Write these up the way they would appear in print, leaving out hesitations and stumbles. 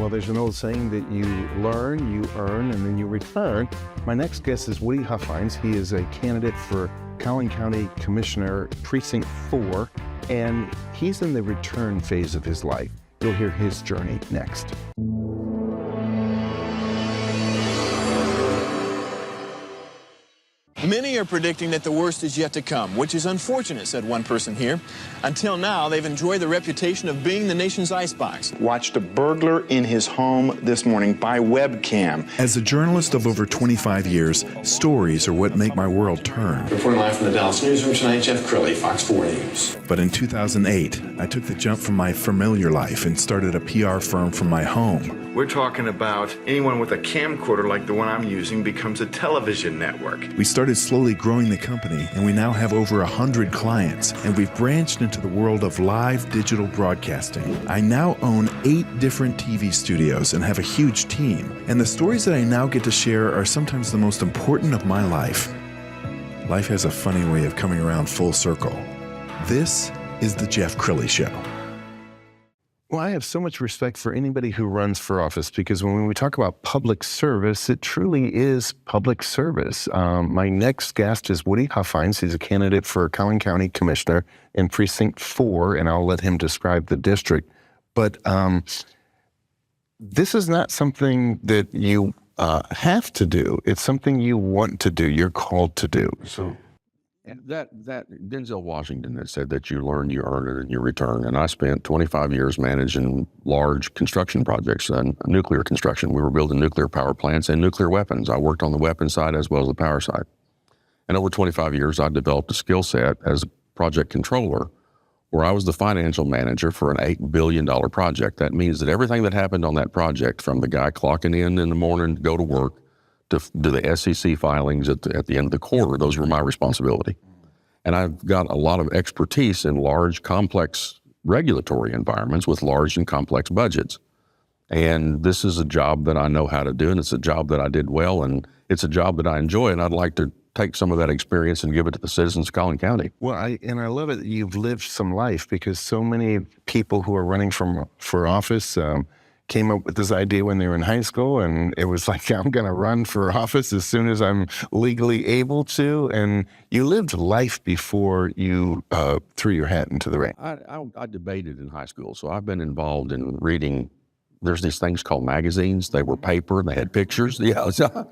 Well, there's an old saying that you learn, you earn, and then you return. My next guest is Woody Huffines. He is a candidate for Collin County Commissioner, Precinct 4, and he's in the return phase of his life. You'll hear his journey next. Many are predicting that the worst is yet to come, which is unfortunate, said one person here. Until now, they've enjoyed the reputation of being the nation's icebox. Watched a burglar in his home this morning by webcam. As a journalist of over 25 years, stories are what make my world turn. Reporting live from the Dallas newsroom tonight, Jeff Crilley, Fox 4 News. But in 2008, I took the jump from my familiar life and started a PR firm from my home. We're talking about anyone with a camcorder like the one I'm using becomes a television network. We started slowly growing the company, and we now have over 100 clients, and we've branched into the world of live digital broadcasting. I now own 8 different TV studios and have a huge team, and the stories that I now get to share are sometimes the most important of my life. Life has a funny way of coming around full circle. This is The Jeff Crilley Show. Well, I have so much respect for anybody who runs for office, because when we talk about public service, it truly is public service. My next guest is Woody Huffines. He's a candidate for Collin County Commissioner in Precinct 4, and I'll let him describe the district. But this is not something that you have to do. It's something you want to do. You're called to do. So. That Denzel Washington had said that you learn, you earn it, and you return. And I spent 25 years managing large construction projects and nuclear construction. We were building nuclear power plants and nuclear weapons. I worked on the weapons side as well as the power side. And over 25 years, I developed a skill set as a project controller where I was the financial manager for an $8 billion project. That means that everything that happened on that project, from the guy clocking in the morning to go to work, to do the SEC filings at the end of the quarter, those were my responsibility. And I've got a lot of expertise in large, complex regulatory environments with large and complex budgets. And this is a job that I know how to do, and it's a job that I did well, and it's a job that I enjoy, and I'd like to take some of that experience and give it to the citizens of Collin County. Well, I love it that you've lived some life, because so many people who are running for office came up with this idea when they were in high school, and it was like, I'm going to run for office as soon as I'm legally able to. And you lived life before you threw your hat into the ring. I debated in high school, so I've been involved in reading. There's these things called magazines. They were paper, they had pictures. Yeah, so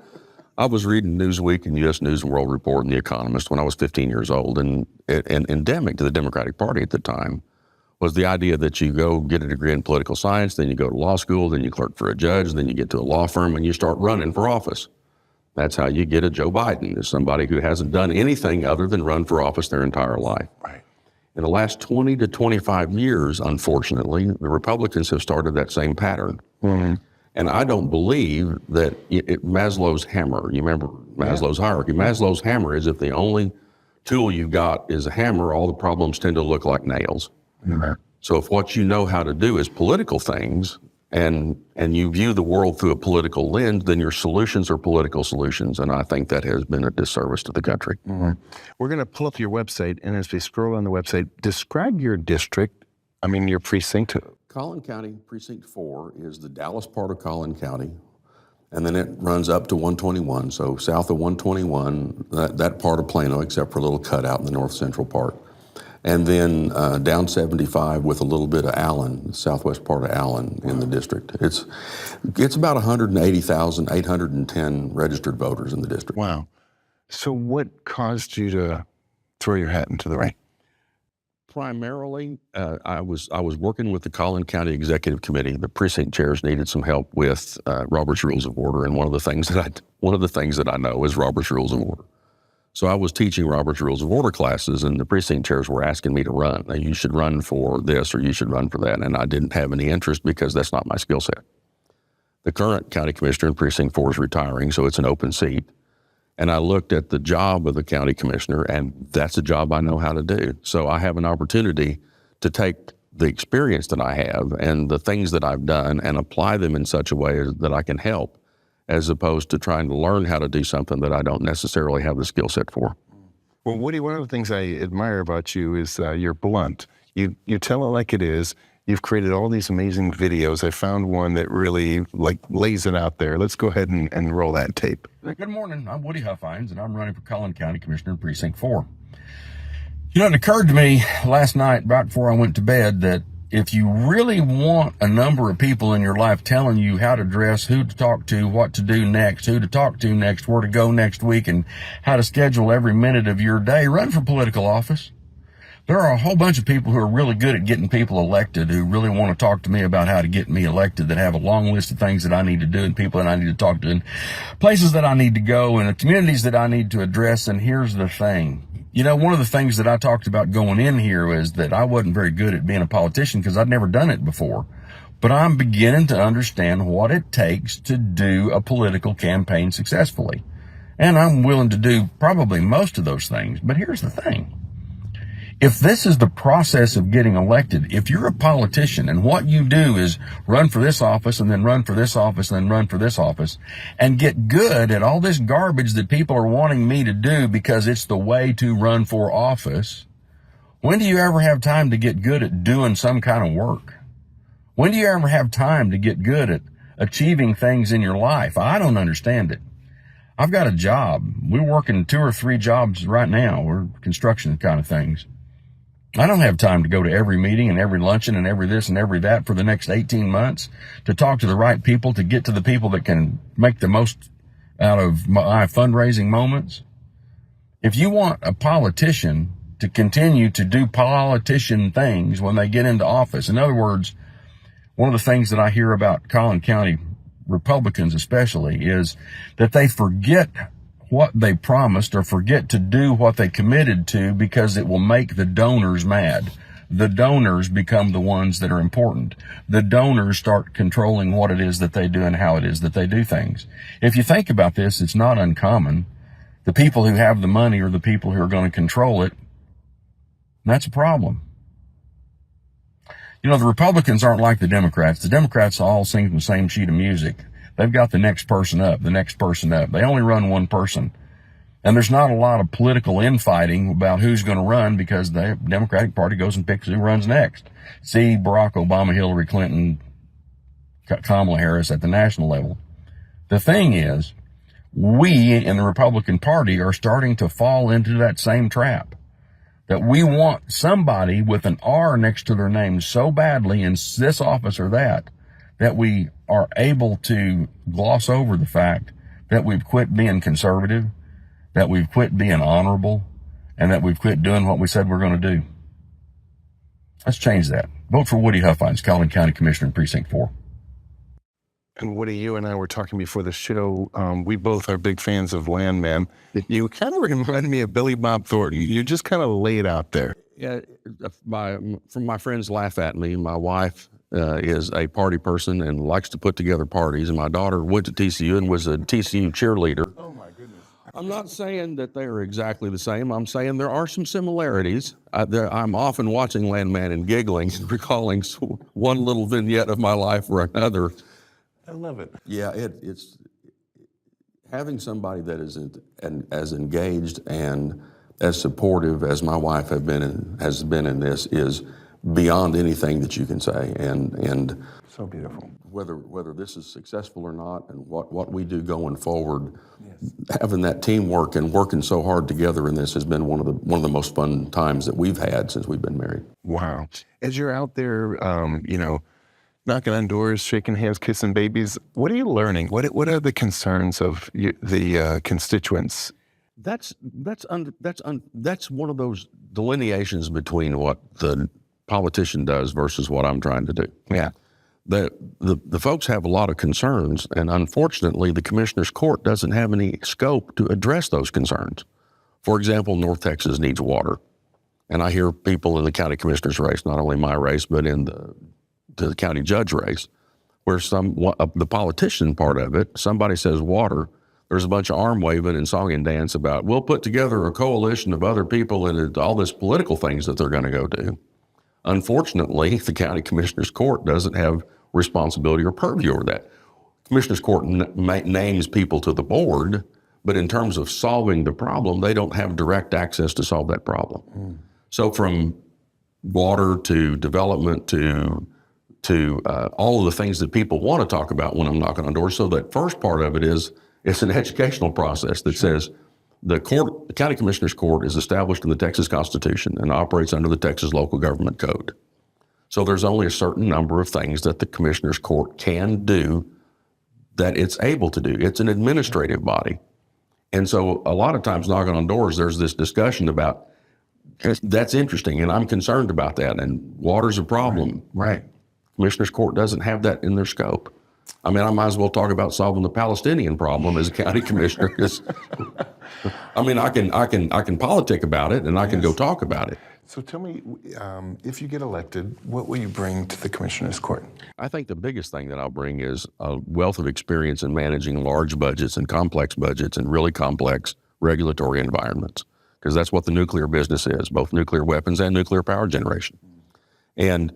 I was reading Newsweek and U.S. News and World Report and The Economist when I was 15 years old, and endemic to the Democratic Party at the time was the idea that you go get a degree in political science, then you go to law school, then you clerk for a judge, then you get to a law firm, and you start running for office. That's how you get a Joe Biden, is somebody who hasn't done anything other than run for office their entire life. Right. In the last 20 to 25 years, unfortunately, the Republicans have started that same pattern. Mm-hmm. And I don't believe that Maslow's hammer, you remember Maslow's hierarchy, Maslow's hammer is if the only tool you've got is a hammer, all the problems tend to look like nails. Mm-hmm. So if what you know how to do is political things, and you view the world through a political lens, then your solutions are political solutions. And I think that has been a disservice to the country. Mm-hmm. We're going to pull up your website, and as we scroll on the website, describe your district, your precinct. Collin County Precinct 4 is the Dallas part of Collin County, and then it runs up to 121. So south of 121, that part of Plano, except for a little cutout in the north central part. And then down 75 with a little bit of Allen, southwest part of Allen in the district. It's about 180,810 registered voters in the district. Wow. So what caused you to throw your hat into the ring? Primarily, I was working with the Collin County Executive Committee. The precinct chairs needed some help with Robert's Rules of Order, and one of the things that I know is Robert's Rules of Order. So I was teaching Robert's Rules of Order classes, and the precinct chairs were asking me to run. You should run for this or you should run for that. And I didn't have any interest because that's not my skill set. The current county commissioner in Precinct 4 is retiring, so it's an open seat. And I looked at the job of the county commissioner, and that's a job I know how to do. So I have an opportunity to take the experience that I have and the things that I've done and apply them in such a way that I can help, as opposed to trying to learn how to do something that I don't necessarily have the skill set for. Well, Woody, one of the things I admire about you is you're blunt. You tell it like it is. You've created all these amazing videos. I found one that really lays it out there. Let's go ahead and roll that tape. Good morning. I'm Woody Huffines, and I'm running for Collin County Commissioner in Precinct 4. You know, it occurred to me last night, right before I went to bed, that if you really want a number of people in your life telling you how to dress, who to talk to, what to do next, who to talk to next, where to go next week, and how to schedule every minute of your day, run for political office. There are a whole bunch of people who are really good at getting people elected, who really want to talk to me about how to get me elected, that have a long list of things that I need to do and people that I need to talk to and places that I need to go and the communities that I need to address. And here's the thing. You know, one of the things that I talked about going in here is that I wasn't very good at being a politician because I'd never done it before. But I'm beginning to understand what it takes to do a political campaign successfully. And I'm willing to do probably most of those things. But here's the thing. If this is the process of getting elected, if you're a politician and what you do is run for this office and then run for this office and then run for this office and get good at all this garbage that people are wanting me to do because it's the way to run for office, when do you ever have time to get good at doing some kind of work? When do you ever have time to get good at achieving things in your life? I don't understand it. I've got a job. We're working 2 or 3 jobs right now. We're construction kind of things. I don't have time to go to every meeting and every luncheon and every this and every that for the next 18 months to talk to the right people, to get to the people that can make the most out of my fundraising moments. If you want a politician to continue to do politician things when they get into office, in other words, one of the things that I hear about Collin County Republicans especially is that they forget what they promised or forget to do what they committed to because it will make the donors mad. The donors become the ones that are important. The donors start controlling what it is that they do and how it is that they do things. If you think about this, it's not uncommon. The people who have the money are the people who are going to control it. And that's a problem. You know, the Republicans aren't like the Democrats. The Democrats all sing from the same sheet of music. They've got the next person up, the next person up. They only run one person. And there's not a lot of political infighting about who's going to run because the Democratic Party goes and picks who runs next. See Barack Obama, Hillary Clinton, Kamala Harris at the national level. The thing is, we in the Republican Party are starting to fall into that same trap. That we want somebody with an R next to their name so badly in this office or that we are able to gloss over the fact that we've quit being conservative, that we've quit being honorable, and that we've quit doing what we said we're going to do. Let's change that. Vote for Woody Huffines, Collin County Commissioner in Precinct 4. And Woody, you and I were talking before the show. We both are big fans of Landman. You kind of remind me of Billy Bob Thornton. You just kind of lay it out there. Yeah, my friends laugh at me. My wife is a party person and likes to put together parties. And my daughter went to TCU and was a TCU cheerleader. Oh, my goodness. I'm not saying that they are exactly the same. I'm saying there are some similarities. I'm often watching Landman and giggling and recalling one little vignette of my life or another. I love it. Yeah, it's having somebody that is as engaged and as supportive as my wife has been in this is beyond anything that you can say, and so beautiful. Whether this is successful or not, and what we do going forward, having that teamwork and working so hard together in this has been one of the most fun times that we've had since we've been married. Wow! As you're out there, knocking on doors, shaking hands, kissing babies, what are you learning? What are the concerns of the constituents? That's one of those delineations between what the politician does versus what I'm trying to do. Yeah. The folks have a lot of concerns, and unfortunately, the Commissioner's Court doesn't have any scope to address those concerns. For example, North Texas needs water. And I hear people in the county commissioner's race, not only my race, but in the county judge race, where the politician part of it, somebody says water, there's a bunch of arm waving and song and dance about, we'll put together a coalition of other people and all this political things that they're going to go do. Unfortunately, the county commissioner's court doesn't have responsibility or purview over that. Commissioner's court names people to the board, but in terms of solving the problem, they don't have direct access to solve that problem. So from water to development to to all of the things that people want to talk about when I'm knocking on doors. So that first part of it is it's an educational process that says the county commissioner's court is established in the Texas Constitution and operates under the Texas Local Government Code. So there's only a certain number of things that the commissioner's court can do that it's able to do. It's an administrative body. And so a lot of times knocking on doors, there's this discussion about that's interesting, and I'm concerned about that, and water's a problem. Right. Commissioner's court doesn't have that in their scope. I mean, I might as well talk about solving the Palestinian problem as a county commissioner. I mean, I can politic about it, and I can go talk about it. So tell me, if you get elected, what will you bring to the Commissioner's Court? I think the biggest thing that I'll bring is a wealth of experience in managing large budgets and complex budgets and really complex regulatory environments, because that's what the nuclear business is, both nuclear weapons and nuclear power generation. And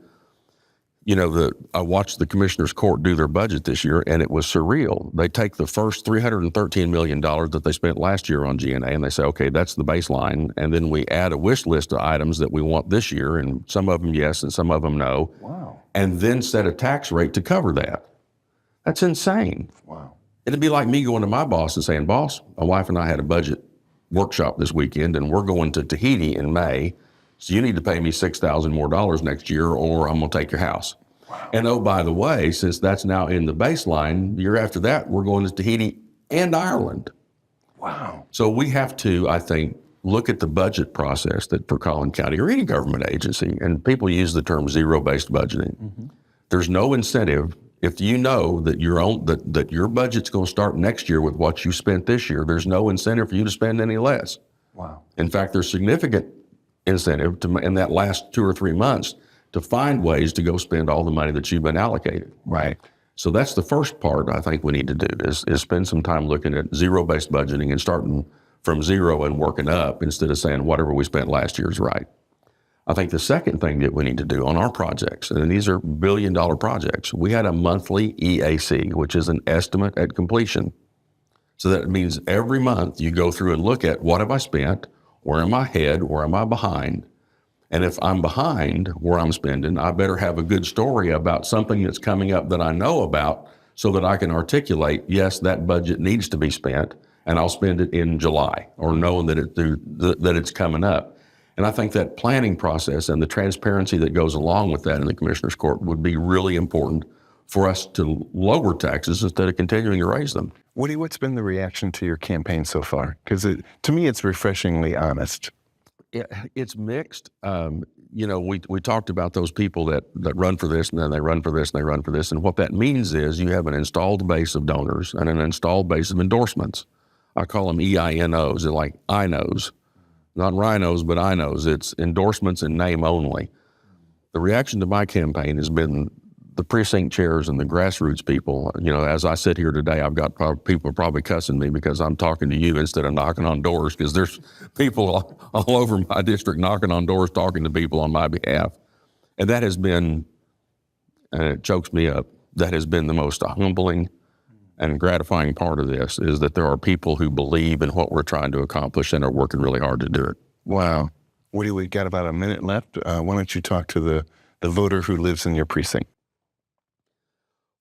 you know, I watched the Commissioner's Court do their budget this year, and it was surreal. They take the first $313 million that they spent last year on G&A, and they say, okay, that's the baseline, and then we add a wish list of items that we want this year, and some of them yes, and some of them no. Wow. And then set a tax rate to cover that. That's insane. Wow. It'd be like me going to my boss and saying, boss, my wife and I had a budget workshop this weekend, and we're going to Tahiti in May, so you need to pay me $6,000 more next year, or I'm going to take your house. Wow. And oh, by the way, since that's now in the baseline, the year after that, we're going to Tahiti and Ireland. Wow. So we have to, I think, look at the budget process that for Collin County or any government agency, and people use the term zero-based budgeting. Mm-hmm. There's no incentive. If you know that that your budget's going to start next year with what you spent this year, there's no incentive for you to spend any less. Wow. In fact, there's significant incentive in that last 2 or 3 months to find ways to go spend all the money that you've been allocated. Right. So that's the first part I think we need to do is spend some time looking at zero-based budgeting and starting from zero and working up instead of saying whatever we spent last year is right. I think the second thing that we need to do on our projects, and these are billion-dollar projects, we had a monthly EAC, which is an estimate at completion. So that means every month you go through and look at what have I spent, where am I ahead, where am I behind? And if I'm behind where I'm spending, I better have a good story about something that's coming up that I know about so that I can articulate, yes, that budget needs to be spent, and I'll spend it in July, or knowing that it's coming up. And I think that planning process and the transparency that goes along with that in the Commissioner's Court would be really important for us to lower taxes instead of continuing to raise them. Woody, what's been the reaction to your campaign so far? Because to me, it's refreshingly honest. It's mixed. You know, we talked about those people that run for this, and then they run for this, and they run for this. And what that means is you have an installed base of donors and an installed base of endorsements. I call them EINOs. They're like I-knows. Not rhinos, but I-knows. It's endorsements in name only. The reaction to my campaign has been the precinct chairs and the grassroots people. You know, as I sit here today, I've got people probably cussing me because I'm talking to you instead of knocking on doors, because there's people all over my district knocking on doors, talking to people on my behalf. And that has been, and it chokes me up, that has been the most humbling and gratifying part of this, is that there are people who believe in what we're trying to accomplish and are working really hard to do it. Wow. Woody, we've got about a minute left. Why don't you talk to the voter who lives in your precinct?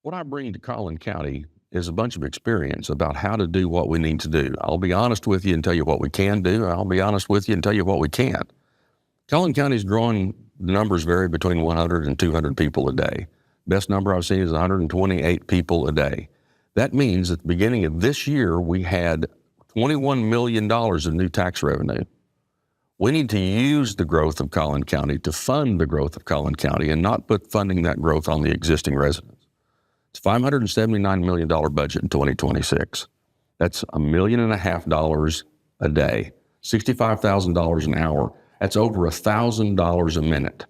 What I bring to Collin County is a bunch of experience about how to do what we need to do. I'll be honest with you and tell you what we can do. I'll be honest with you and tell you what we can't. Collin County's growing, the numbers vary between 100 and 200 people a day. Best number I've seen is 128 people a day. That means at the beginning of this year, we had $21 million of new tax revenue. We need to use the growth of Collin County to fund the growth of Collin County and not put funding that growth on the existing residents. It's a $579 million budget in 2026. That's $1.5 million a day, $65,000 an hour. That's over $1,000 a minute.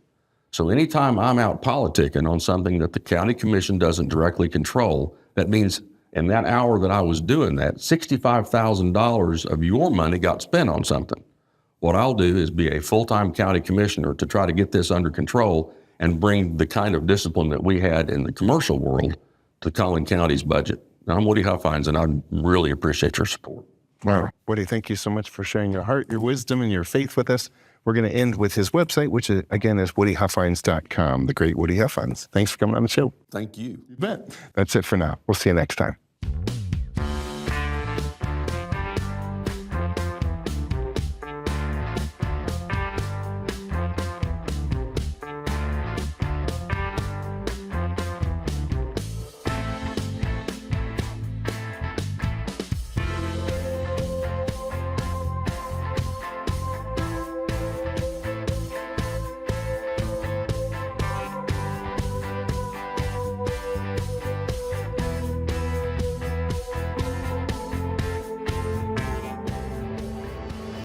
So anytime I'm out politicking on something that the county commission doesn't directly control, that means in that hour that I was doing that, $65,000 of your money got spent on something. What I'll do is be a full-time county commissioner to try to get this under control and bring the kind of discipline that we had in the commercial world to Collin County's budget. Now, I'm Woody Huffines, and I really appreciate your support. Wow. Woody, thank you so much for sharing your heart, your wisdom, and your faith with us. we're going to end with his website, which again is woodyhuffines.com, the great Woody Huffines. Thanks for coming on the show. Thank you. You bet. That's it for now. We'll see you next time.